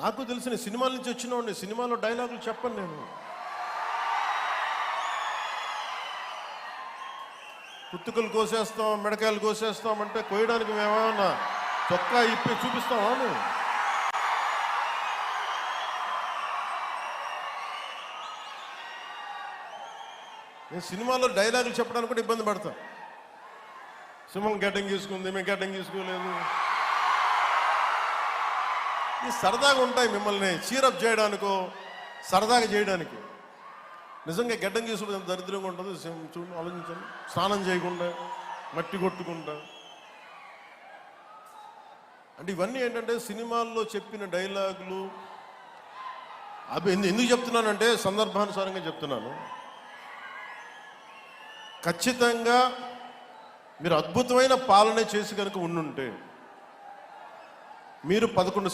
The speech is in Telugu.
నాకు తెలిసిన సినిమాల నుంచి వచ్చినవాడిని. సినిమాలో డైలాగులు చెప్పను నేను. కుత్తుకలు కోసేస్తాం, మిడకాయలు కోసేస్తాం అంటే కోయడానికి మేమేమన్నా చొక్కా ఇప్పి చూపిస్తామా? నేను సినిమాలో డైలాగులు చెప్పడానికి కూడా ఇబ్బంది పడతాను. సింహం గడ్డం గీసుకుంది, మేము గడ్డం గీసుకోలేదు. ఈ సరదాగా ఉంటాయి, మిమ్మల్ని చీరప్ చేయడానికో సరదాగా చేయడానికి. నిజంగా గడ్డం గీసుకుంటే దరిద్రంగా ఉంటుంది. చూడండి, ఆలోచించండి. స్నానం చేయకుండా, మట్టి కొట్టుకుంటా. అంటే ఇవన్నీ ఏంటంటే సినిమాల్లో చెప్పిన డైలాగులు. అవి ఎందుకు చెప్తున్నానంటే సందర్భానుసారంగా చెప్తున్నాను. ఖచ్చితంగా మీరు అద్భుతమైన పాలన చేసి కనుక ఉండుంటే మీరు 11